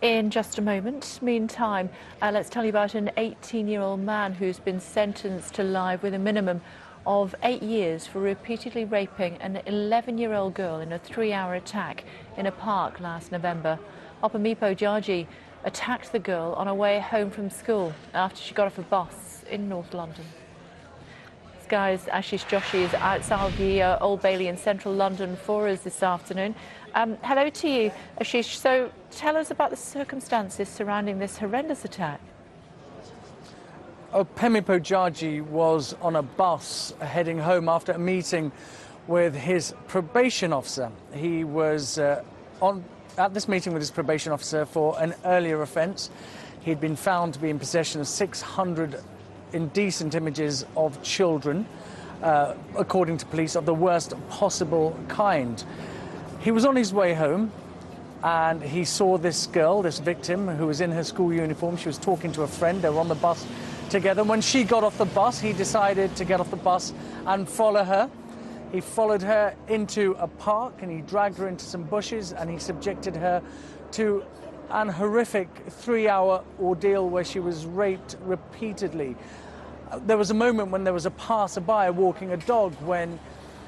in just a moment. Meantime, let's tell you about an 18-year-old man who's been sentenced to life with a minimum of 8 years for repeatedly raping an 11-year-old girl in a 3-hour attack in a park last November. Opemipo Jaji attacked the girl on her way home from school after she got off a bus in North London. Sky's Ashish Joshi is outside the Old Bailey in central London for us this afternoon. Hello to you, Ashish. So tell us about the circumstances surrounding this horrendous attack. Opemipo Jaji was on a bus heading home after a meeting with his probation officer. He was at this meeting with his probation officer for an earlier offence. He'd been found to be in possession of 600 indecent images of children, according to police, of the worst possible kind. He was on his way home and he saw this girl, this victim, who was in her school uniform. She was talking to a friend. They were on the bus together. When she got off the bus, he decided to get off the bus and follow her. He followed her into a park and he dragged her into some bushes and he subjected her to an horrific 3-hour ordeal where she was raped repeatedly. There was a moment when there was a passerby walking a dog when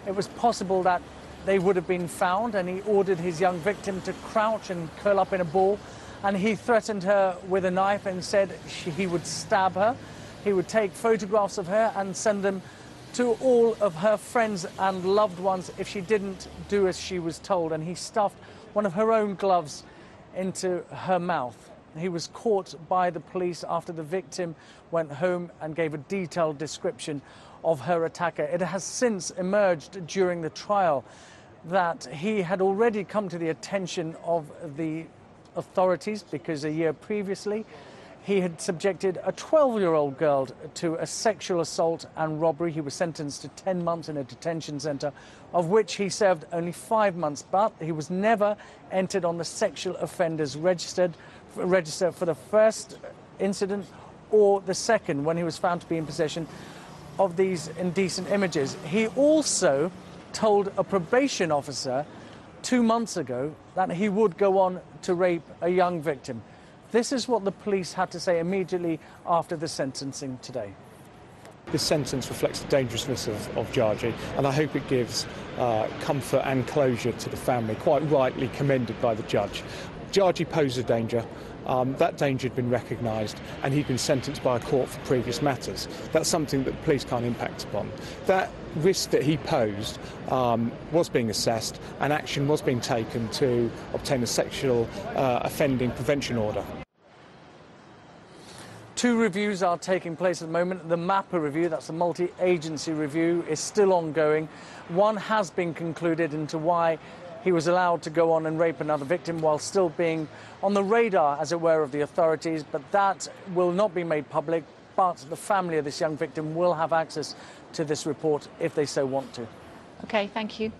it was possible that they would have been found, and he ordered his young victim to crouch and curl up in a ball, and he threatened her with a knife and said he would stab her. He would take photographs of her and send them to all of her friends and loved ones if she didn't do as she was told, and he stuffed one of her own gloves into her mouth. He was caught by the police after the victim went home and gave a detailed description of her attacker. It has since emerged during the trial that he had already come to the attention of the authorities because a year previously he had subjected a 12-year-old girl to a sexual assault and robbery. He was sentenced to 10 months in a detention centre, of which he served only 5 months, but he was never entered on the sexual offenders register for the first incident or the second when he was found to be in possession of these indecent images. He also told a probation officer 2 months ago that he would go on to rape a young victim. This is what the police had to say immediately after the sentencing today. This sentence reflects the dangerousness of Jaji, and I hope it gives comfort and closure to the family, quite rightly commended by the judge. Jaji posed a danger. That danger had been recognised and he'd been sentenced by a court for previous matters. That's something that the police can't impact upon. That risk that he posed was being assessed and action was being taken to obtain a sexual offending prevention order. 2 reviews are taking place at the moment. The MAPA review, that's a multi-agency review, is still ongoing. One has been concluded into why he was allowed to go on and rape another victim while still being on the radar, as it were, of the authorities, but that will not be made public. But the family of this young victim will have access to this report if they so want to. OK, thank you.